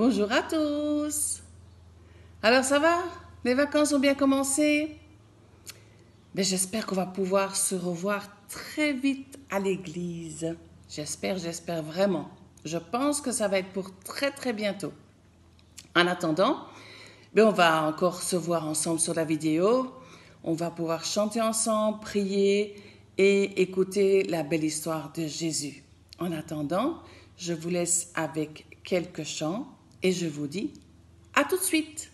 Bonjour à tous. Alors ça va? Les vacances ont bien commencé? Mais j'espère qu'on va pouvoir se revoir très vite à l'église. J'espère vraiment. Je pense que ça va être pour très bientôt. En attendant, on va encore se voir ensemble sur la vidéo. On va pouvoir chanter ensemble, prier et écouter la belle histoire de Jésus. En attendant, je vous laisse avec quelques chants et je vous dis à tout de suite.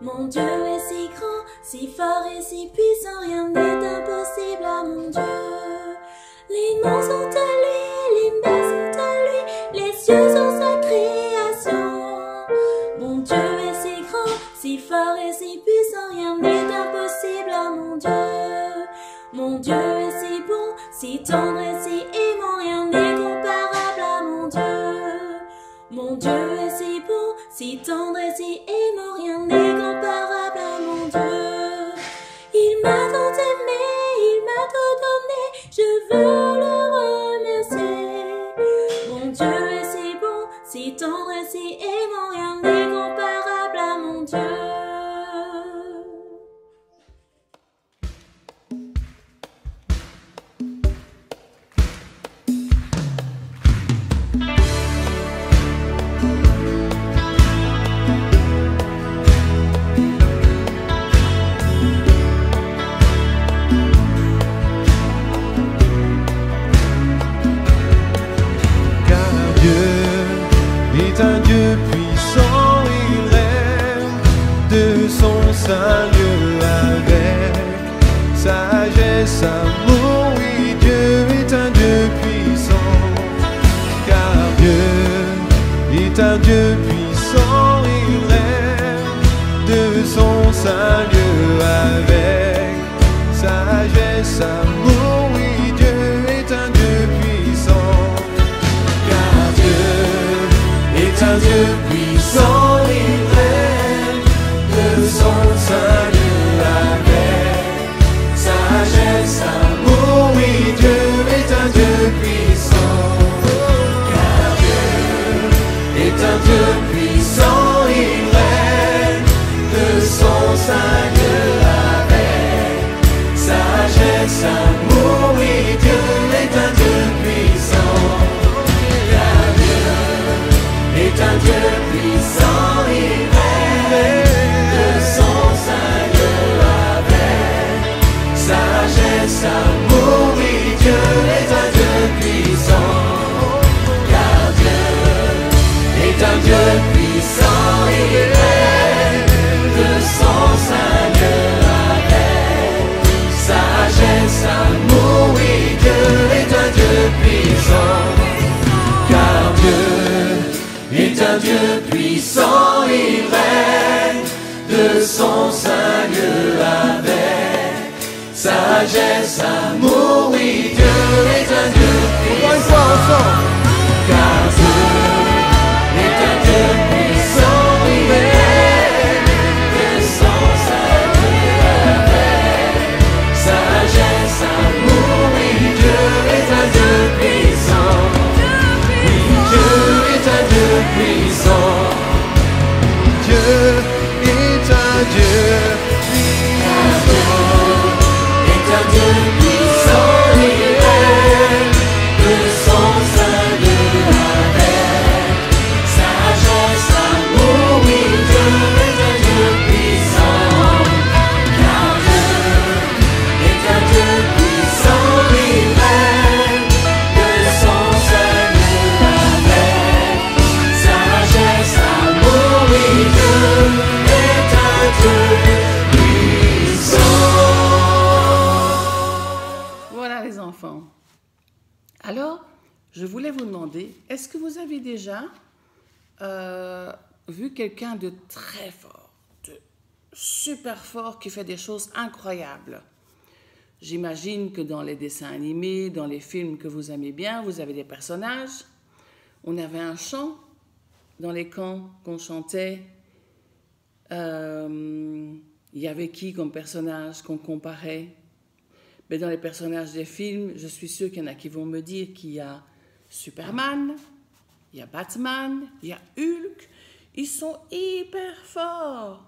Mon Dieu est si grand, si fort et si puissant, rien n'est impossible à mon Dieu. Les monts sont à lui, les mers sont à lui, les cieux sont sa création. Mon Dieu est si grand, si fort et si puissant, rien n'est impossible à mon Dieu. Mon Dieu est si bon, si tendre et si aimant, rien n'est comparable à mon Dieu. Mon Dieu est si bon, si tendre et si aimant, rien n'est comparable à mon Dieu. Il m'a tant aimé, il m'a tout donné, je veux le remercier. Mon Dieu est si bon, si tendre et si aimant, rien n'est comparable à mon Dieu. Un Dieu puissant, il règne de son Saint-Lieu avec sagesse, amour. Oui, Dieu est un Dieu puissant, car un Dieu puissant, il règne de son saint lieu avec sagesse, amour. Oui, Dieu est un Dieu puissant, car Dieu est un Dieu puissant, il règne de son saint lieu avec sagesse, amour. Oui, Dieu est un Dieu puissant, car Dieu est un Dieu puissant, il règne de son saint lieu avec sagesse, amour. Oui, Dieu est un Dieu puissant, car Dieu est un Dieu puissant, il règne de son saint lieu avec sagesse, amour. Oui, Dieu est un Dieu puissant, car Dieu est un Dieu puissant, il règne de son saint lieu avec sagesse, amour. Oui, Dieu est un Dieu puissant, car Dieu est un Dieu puissant, il règne de son saint lieu avec sagesse, amour. Oui, Dieu est un Dieu puissant, car Dieu est un Dieu puissant, il règne de son saint lieu avec sagesse, amour. Oui, Dieu est un Dieu puissant, oui, Dieu est un Dieu puissant, Dieu est un Dieu puissant, est un Dieu puissant, il règne de son saint lieu avec sagesse, amour. Oui, Dieu est un Dieu puissant, car Dieu est un Dieu puissant, il règne de son saint lieu avec sagesse, amour. Oui, Dieu est un Dieu puissant. Voilà les enfants. Alors, je voulais vous demander, est-ce que vous avez déjà vu quelqu'un de très fort, de super fort, qui fait des choses incroyables? J'imagine que dans les dessins animés, dans les films que vous aimez bien, vous avez des personnages. On avait un chant dans les camps qu'on chantait. Il y avait qui comme personnage qu'on comparait? Mais dans les personnages des films, je suis sûre qu'il y en a qui vont me dire qu'il y a Superman, il y a Batman, il y a Hulk. Ils sont hyper forts.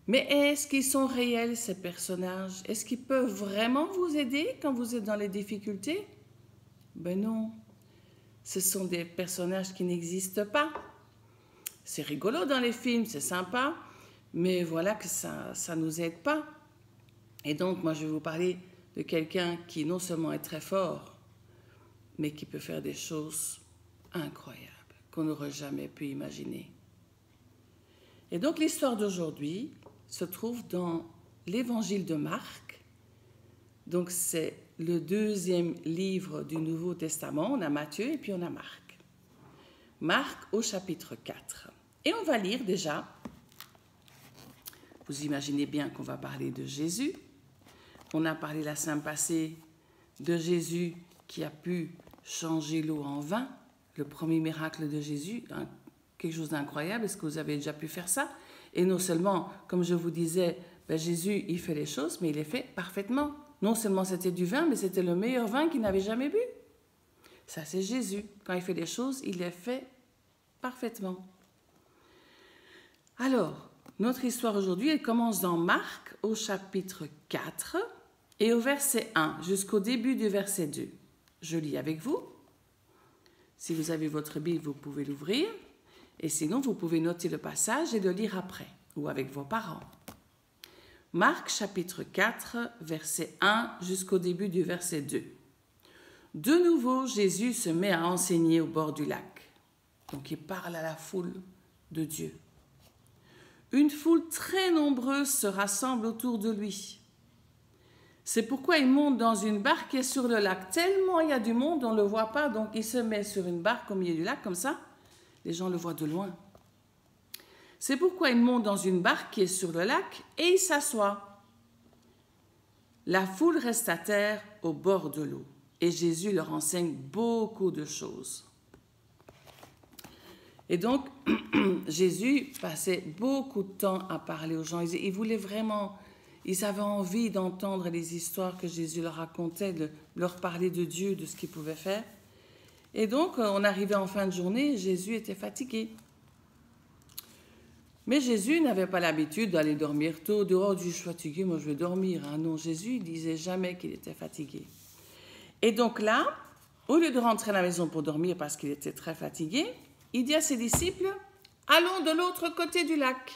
Mais est-ce qu'ils sont réels, ces personnages? Est-ce qu'ils peuvent vraiment vous aider quand vous êtes dans les difficultés? Ben non. Ce sont des personnages qui n'existent pas. C'est rigolo dans les films, c'est sympa, mais voilà que ça ne nous aide pas. Et donc, moi, je vais vous parler de quelqu'un qui non seulement est très fort, mais qui peut faire des choses incroyables qu'on n'aurait jamais pu imaginer. Et donc, l'histoire d'aujourd'hui se trouve dans l'Évangile de Marc. Donc, c'est le deuxième livre du Nouveau Testament. On a Matthieu et puis on a Marc. Marc au chapitre 4. Et on va lire déjà, vous imaginez bien qu'on va parler de Jésus. On a parlé la semaine passée de Jésus qui a pu changer l'eau en vin, le premier miracle de Jésus, quelque chose d'incroyable. Est-ce que vous avez déjà pu faire ça? Et non seulement, comme je vous disais, Jésus, il fait les choses, mais il les fait parfaitement. Non seulement c'était du vin, mais c'était le meilleur vin qu'il n'avait jamais bu. Ça, c'est Jésus. Quand il fait les choses, il les fait parfaitement. Alors, notre histoire aujourd'hui, elle commence dans Marc au chapitre 4 et au verset 1 jusqu'au début du verset 2. Je lis avec vous. Si vous avez votre Bible, vous pouvez l'ouvrir. Et sinon, vous pouvez noter le passage et le lire après, ou avec vos parents. Marc chapitre 4, verset 1 jusqu'au début du verset 2. De nouveau, Jésus se met à enseigner au bord du lac. Donc, il parle à la foule de Dieu. Une foule très nombreuse se rassemble autour de lui. C'est pourquoi il monte dans une barque qui est sur le lac. Tellement il y a du monde, on ne le voit pas, donc il se met sur une barque au milieu du lac, comme ça, Les gens le voient de loin. C'est pourquoi il monte dans une barque qui est sur le lac et il s'assoit. La foule reste à terre au bord de l'eau et Jésus leur enseigne beaucoup de choses. Et donc, Jésus passait beaucoup de temps à parler aux gens. Il voulait vraiment, ils avaient envie d'entendre les histoires que Jésus leur racontait, de leur parler de Dieu, de ce qu'il pouvait faire. Et donc, on arrivait en fin de journée, Jésus était fatigué. Mais Jésus n'avait pas l'habitude d'aller dormir tôt. Dehors, je suis fatigué, moi je vais dormir. Ah non, Jésus, il disait jamais qu'il était fatigué. Et donc là, au lieu de rentrer à la maison pour dormir parce qu'il était très fatigué, il dit à ses disciples, allons de l'autre côté du lac.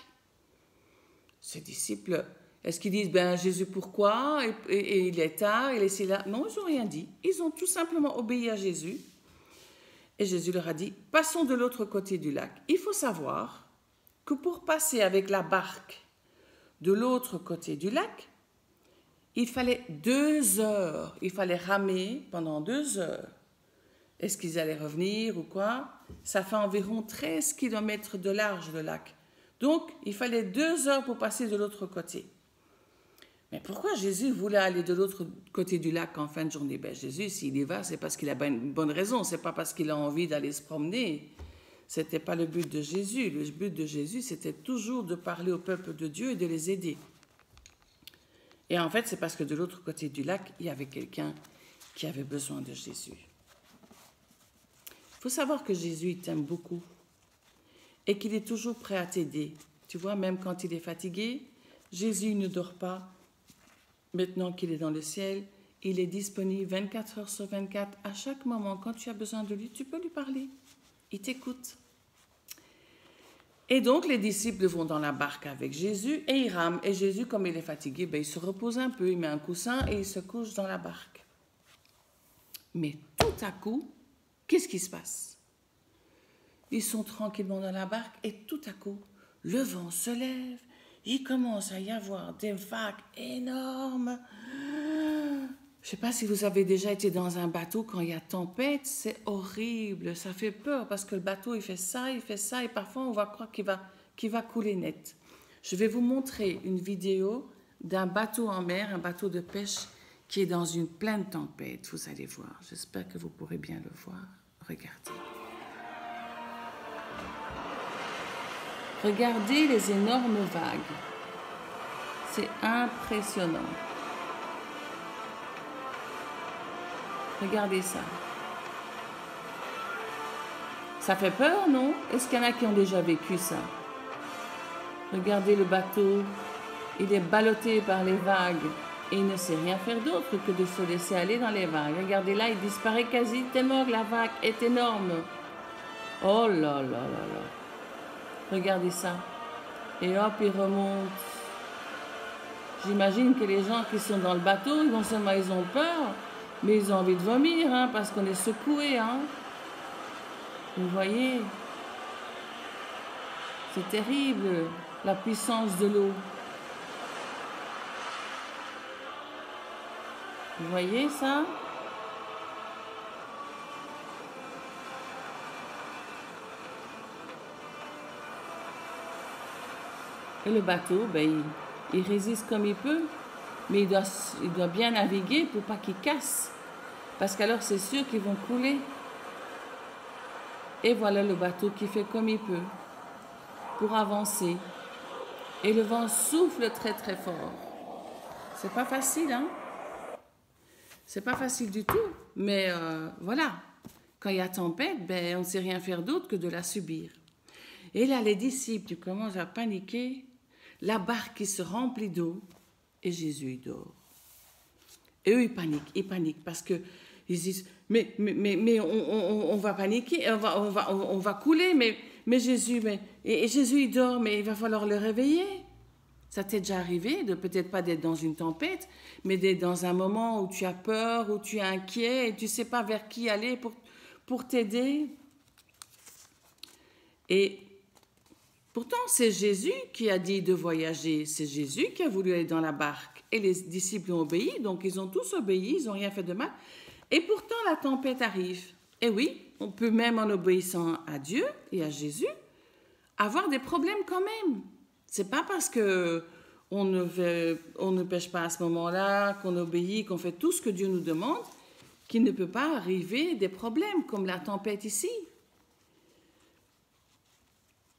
Ses disciples, est-ce qu'ils disent, ben Jésus, pourquoi et il est tard, il est si là. Non, ils n'ont rien dit. Ils ont tout simplement obéi à Jésus. Et Jésus leur a dit, passons de l'autre côté du lac. Il faut savoir que pour passer avec la barque de l'autre côté du lac, il fallait 2 heures. Il fallait ramer pendant 2 heures. Est-ce qu'ils allaient revenir ou quoi? Ça fait environ 13 km de large, le lac. Donc, il fallait 2 heures pour passer de l'autre côté. Mais pourquoi Jésus voulait aller de l'autre côté du lac en fin de journée? Ben, Jésus, s'il y va, c'est parce qu'il a une bonne raison. C'est pas parce qu'il a envie d'aller se promener. C'était pas le but de Jésus. Le but de Jésus, c'était toujours de parler au peuple de Dieu et de les aider. Et en fait, c'est parce que de l'autre côté du lac, il y avait quelqu'un qui avait besoin de Jésus. Il faut savoir que Jésus t'aime beaucoup et qu'il est toujours prêt à t'aider. Tu vois, même quand il est fatigué, Jésus ne dort pas. Maintenant qu'il est dans le ciel, il est disponible 24 heures sur 24. À chaque moment, quand tu as besoin de lui, tu peux lui parler. Il t'écoute. Et donc, les disciples vont dans la barque avec Jésus et ils rament. Et Jésus, comme il est fatigué, ben, il se repose un peu, il met un coussin et il se couche dans la barque. Mais tout à coup, qu'est-ce qui se passe? Ils sont tranquillement dans la barque et tout à coup, le vent se lève. Il commence à y avoir des vagues énormes. Je ne sais pas si vous avez déjà été dans un bateau quand il y a tempête, c'est horrible, ça fait peur parce que le bateau il fait ça et parfois on va croire qu'il va couler net. Je vais vous montrer une vidéo d'un bateau en mer, un bateau de pêche qui est dans une pleine tempête, vous allez voir. J'espère que vous pourrez bien le voir. Regardez. Regardez les énormes vagues. C'est impressionnant. Regardez ça. Ça fait peur, non? Est-ce qu'il y en a qui ont déjà vécu ça? Regardez le bateau. Il est ballotté par les vagues. Et il ne sait rien faire d'autre que de se laisser aller dans les vagues. Regardez là, il disparaît quasi tellement que la vague est énorme. Oh là là là là. Regardez ça. Et hop, il remonte. J'imagine que les gens qui sont dans le bateau, non seulement ils ont peur, mais ils ont envie de vomir, hein, parce qu'on est secoué. Hein. Vous voyez? C'est terrible, la puissance de l'eau. Vous voyez ça? Et le bateau, ben, il résiste comme il peut, mais il doit bien naviguer pour pas qu'il casse. Parce qu'alors c'est sûr qu'ils vont couler. Et voilà le bateau qui fait comme il peut pour avancer. Et le vent souffle très très fort. C'est pas facile, hein? C'est pas facile du tout, mais voilà. Quand il y a tempête, ben, on ne sait rien faire d'autre que de la subir. Et là, les disciples commencent à paniquer. La barque qui se remplit d'eau et Jésus il dort. Et eux, ils paniquent parce que ils disent, mais on va paniquer, on va couler, mais Jésus, et Jésus il dort, mais il va falloir le réveiller. Ça t'est déjà arrivé, de peut-être pas d'être dans une tempête, mais d'être dans un moment où tu as peur, où tu es inquiet, et tu ne sais pas vers qui aller pour t'aider. Et pourtant, c'est Jésus qui a dit de voyager, c'est Jésus qui a voulu aller dans la barque. Et les disciples ont obéi, donc ils ont tous obéi, ils n'ont rien fait de mal. Et pourtant, la tempête arrive. Et oui, on peut même en obéissant à Dieu et à Jésus avoir des problèmes quand même. C'est pas parce que on ne pêche pas à ce moment-là, qu'on obéit, qu'on fait tout ce que Dieu nous demande, qu'il ne peut pas arriver des problèmes comme la tempête ici.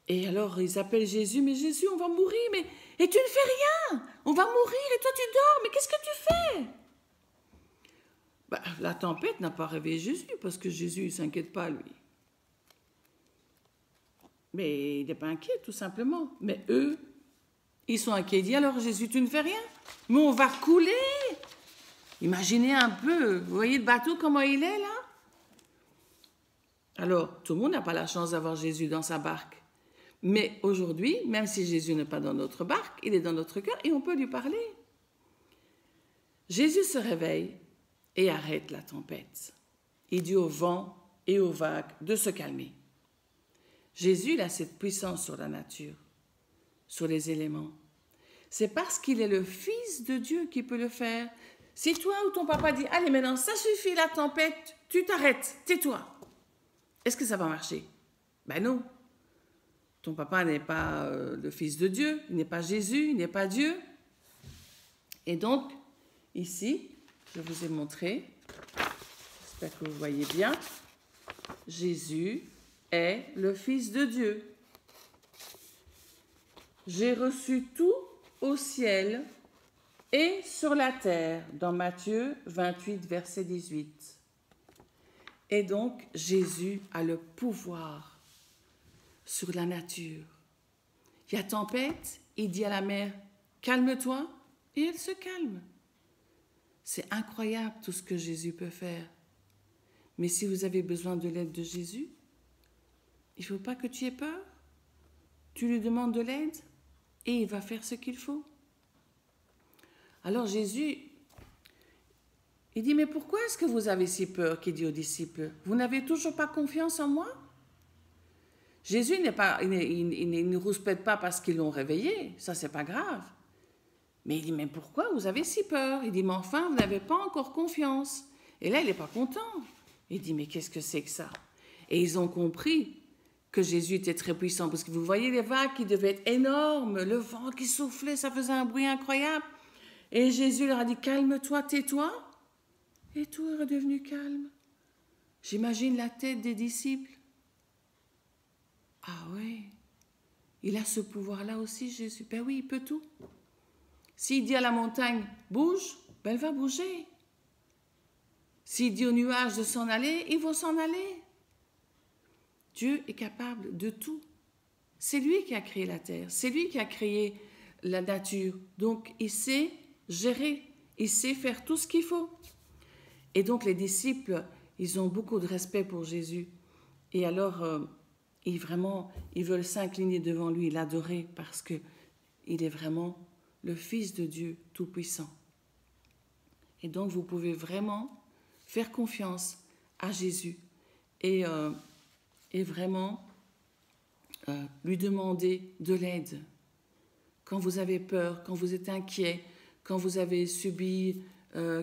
Et alors ils appellent Jésus, mais Jésus, on va mourir, mais et tu ne fais rien, on va mourir et toi tu dors, mais qu'est-ce que tu fais? La tempête n'a pas réveillé Jésus, parce que Jésus ne s'inquiète pas, lui. Mais il n'est pas inquiet, tout simplement. Mais eux, ils sont inquiets. Il dit, alors Jésus, tu ne fais rien, mais on va couler. Imaginez un peu, vous voyez le bateau, comment il est là? Alors, tout le monde n'a pas la chance d'avoir Jésus dans sa barque. Mais aujourd'hui, même si Jésus n'est pas dans notre barque, il est dans notre cœur et on peut lui parler. Jésus se réveille et arrête la tempête. Il dit au vent et aux vagues de se calmer. Jésus il a cette puissance sur la nature, sur les éléments. C'est parce qu'il est le Fils de Dieu qui peut le faire. Si toi ou ton papa dit « Allez, maintenant, ça suffit la tempête, tu t'arrêtes, tais-toi », est-ce que ça va marcher? Ben non. Ton papa n'est pas le Fils de Dieu, il n'est pas Jésus, il n'est pas Dieu. Et donc, ici, je vous ai montré, j'espère que vous voyez bien, Jésus est le Fils de Dieu. J'ai reçu tout au ciel et sur la terre, dans Matthieu 28, verset 18. Et donc, Jésus a le pouvoir sur la nature. Il y a tempête, il dit à la mer, calme-toi, et elle se calme. C'est incroyable tout ce que Jésus peut faire. Mais si vous avez besoin de l'aide de Jésus, il ne faut pas que tu aies peur. Tu lui demandes de l'aide et il va faire ce qu'il faut. Alors Jésus, il dit, mais pourquoi est-ce que vous avez si peur? Qu'il dit aux disciples, vous n'avez toujours pas confiance en moi? Jésus il ne rouspète pas parce qu'ils l'ont réveillé, ça c'est pas grave. Mais il dit, mais pourquoi vous avez si peur? Il dit, mais enfin, vous n'avez pas encore confiance. Et là, il n'est pas content. Il dit, mais qu'est-ce que c'est que ça? Et ils ont compris que Jésus était très puissant, parce que vous voyez les vagues qui devaient être énormes, le vent qui soufflait, ça faisait un bruit incroyable. Et Jésus leur a dit, calme-toi, tais-toi. Et tout est redevenu calme. J'imagine la tête des disciples. Ah oui, il a ce pouvoir-là aussi, Jésus. Ben oui, il peut tout. S'il dit à la montagne, bouge, ben elle va bouger. S'il dit aux nuages de s'en aller, ils vont s'en aller. Dieu est capable de tout. C'est lui qui a créé la terre, c'est lui qui a créé la nature. Donc, il sait gérer, il sait faire tout ce qu'il faut. Et donc, les disciples, ils ont beaucoup de respect pour Jésus. Et alors, ils veulent s'incliner devant lui, l'adorer, parce qu'il est vraiment le Fils de Dieu Tout-Puissant. Et donc, vous pouvez vraiment faire confiance à Jésus et vraiment lui demander de l'aide. Quand vous avez peur, quand vous êtes inquiet, quand vous avez subi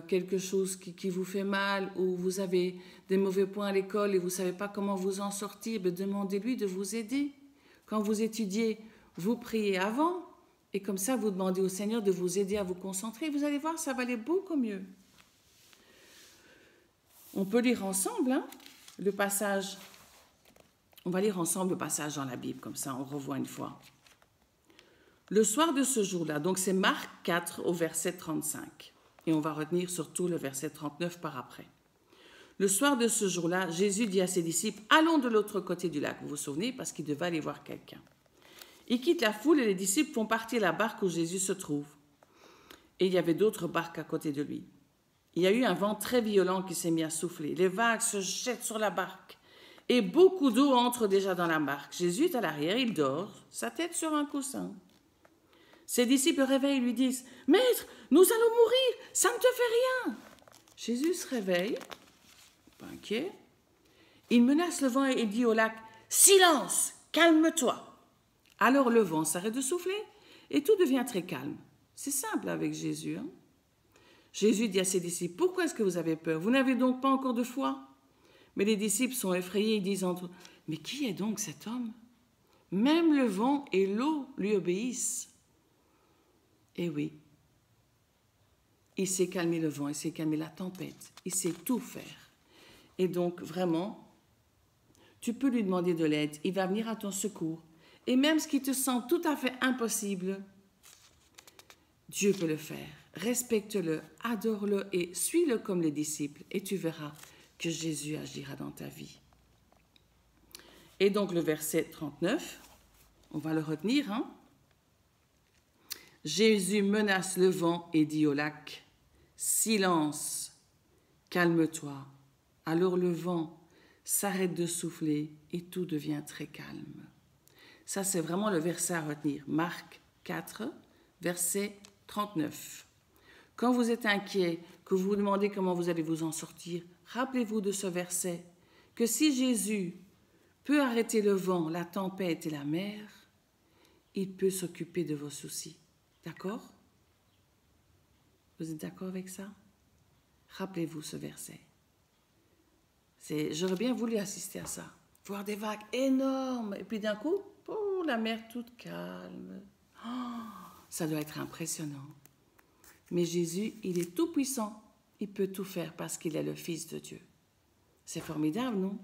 quelque chose qui vous fait mal, ou vous avez des mauvais points à l'école et vous ne savez pas comment vous en sortir, demandez-lui de vous aider. Quand vous étudiez, vous priez avant, et comme ça, vous demandez au Seigneur de vous aider à vous concentrer. Vous allez voir, ça va aller beaucoup mieux. On peut lire ensemble le passage. On va lire ensemble le passage dans la Bible, comme ça on revoit une fois. Le soir de ce jour-là, donc c'est Marc 4 au verset 35, et on va retenir surtout le verset 39 par après. Le soir de ce jour-là, Jésus dit à ses disciples, « Allons de l'autre côté du lac. » Vous vous souvenez, parce qu'il devait aller voir quelqu'un. Il quitte la foule et les disciples font partir la barque où Jésus se trouve. Et il y avait d'autres barques à côté de lui. Il y a eu un vent très violent qui s'est mis à souffler. Les vagues se jettent sur la barque et beaucoup d'eau entre déjà dans la barque. Jésus est à l'arrière, il dort, sa tête sur un coussin. Ses disciples réveillent et lui disent « Maître, nous allons mourir, ça ne te fait rien !» Jésus se réveille, pas inquiet. Il menace le vent et dit au lac « Silence, calme-toi !» Alors le vent s'arrête de souffler et tout devient très calme. C'est simple avec Jésus. Jésus dit à ses disciples, « Pourquoi est-ce que vous avez peur? Vous n'avez donc pas encore de foi? » Mais les disciples sont effrayés, ils disent entre eux, « Mais qui est donc cet homme? Même le vent et l'eau lui obéissent. » Et oui, il sait calmer le vent, il sait calmer la tempête, il sait tout faire. Et donc, vraiment, tu peux lui demander de l'aide, il va venir à ton secours. Et même ce qui te semble tout à fait impossible, Dieu peut le faire. Respecte-le, adore-le et suis-le comme les disciples. Et tu verras que Jésus agira dans ta vie. Et donc le verset 39, on va le retenir. Hein? Jésus menace le vent et dit au lac, « Silence, calme-toi. » Alors le vent s'arrête de souffler et tout devient très calme. Ça, c'est vraiment le verset à retenir. Marc 4, verset 39. Quand vous êtes inquiet, que vous vous demandez comment vous allez vous en sortir, rappelez-vous de ce verset, que si Jésus peut arrêter le vent, la tempête et la mer, il peut s'occuper de vos soucis. D'accord? Vous êtes d'accord avec ça? Rappelez-vous ce verset. J'aurais bien voulu assister à ça. Voir des vagues énormes. Et puis d'un coup, oh, la mer toute calme. Oh, ça doit être impressionnant. Mais Jésus, il est tout puissant. Il peut tout faire parce qu'il est le Fils de Dieu. C'est formidable, non?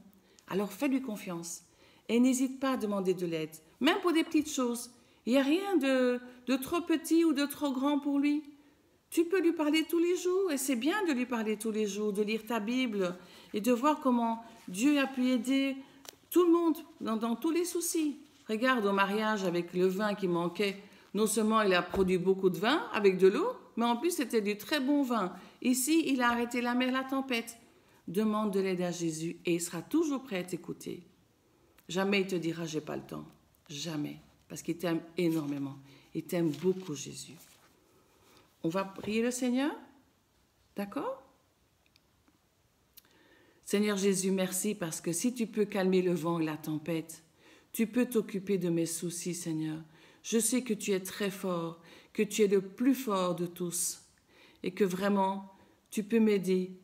Alors fais-lui confiance. Et n'hésite pas à demander de l'aide. Même pour des petites choses. Il n'y a rien de trop petit ou de trop grand pour lui. Tu peux lui parler tous les jours. Et c'est bien de lui parler tous les jours, de lire ta Bible et de voir comment Dieu a pu aider tout le monde dans tous les soucis. Regarde au mariage avec le vin qui manquait. Non seulement il a produit beaucoup de vin avec de l'eau, mais en plus c'était du très bon vin. Ici, il a arrêté la mer, la tempête. Demande de l'aide à Jésus et il sera toujours prêt à t'écouter. Jamais il te dira « j'ai pas le temps ». Jamais. Parce qu'il t'aime énormément. Il t'aime beaucoup, Jésus. On va prier le Seigneur? D'accord? Seigneur Jésus, merci parce que si tu peux calmer le vent et la tempête, tu peux t'occuper de mes soucis, Seigneur. Je sais que tu es très fort, que tu es le plus fort de tous et que vraiment, tu peux m'aider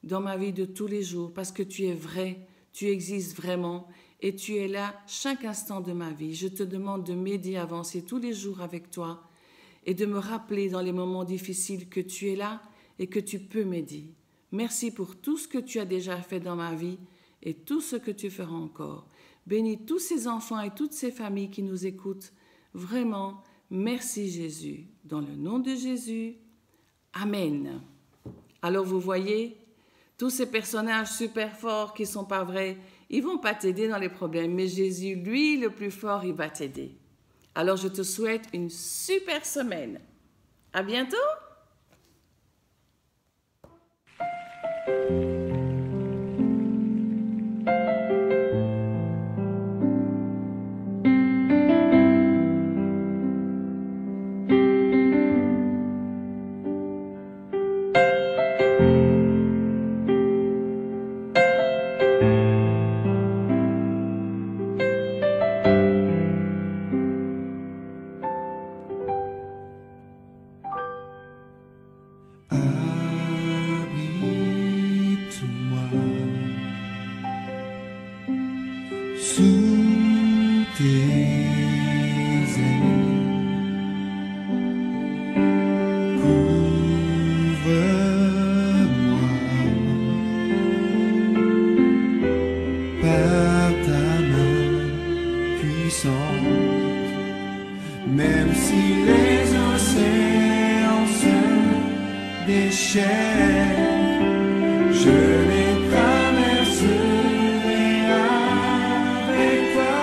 dans ma vie de tous les jours parce que tu es vrai, tu existes vraiment et tu es là chaque instant de ma vie. Je te demande de m'aider à avancer tous les jours avec toi et de me rappeler dans les moments difficiles que tu es là et que tu peux m'aider. Merci pour tout ce que tu as déjà fait dans ma vie et tout ce que tu feras encore. Bénis tous ces enfants et toutes ces familles qui nous écoutent. Vraiment, merci Jésus. Dans le nom de Jésus, Amen. Alors vous voyez, tous ces personnages super forts qui ne sont pas vrais, ils ne vont pas t'aider dans les problèmes. Mais Jésus, lui, le plus fort, il va t'aider. Alors je te souhaite une super semaine. À bientôt. Même si les océans se déchaînent, je les traverserai avec toi.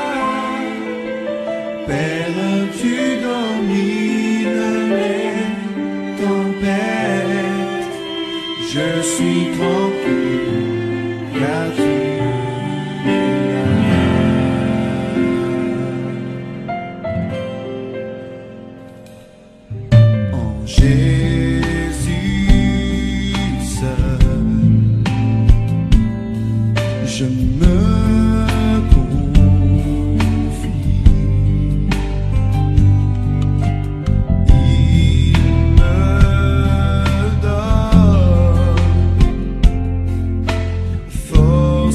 Père, tu domines les tempêtes, je suis tranquille car tu es là. Jésus seul, je me confie. Il me donne force.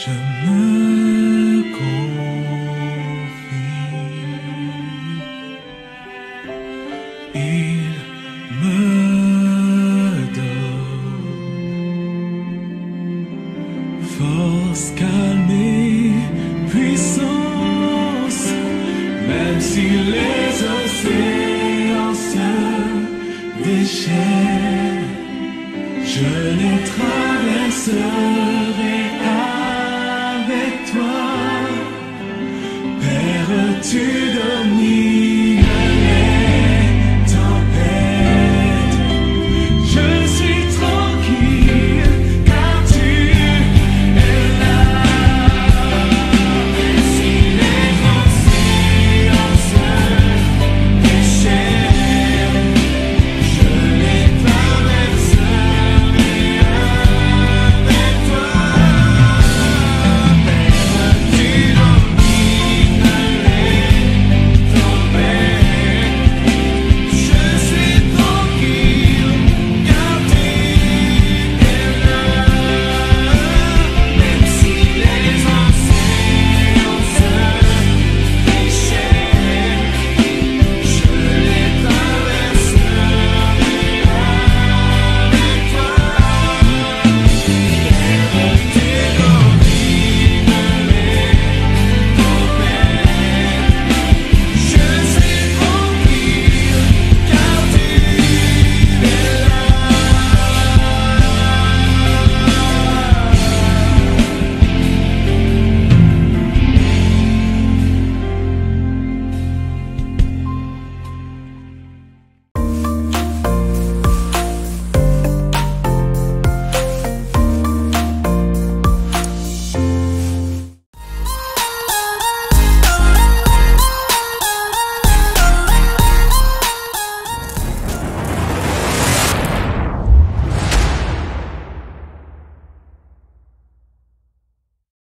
Je me confie, il me donne force, calme et puissance, même si les océans se déchaînent, je les traverserai.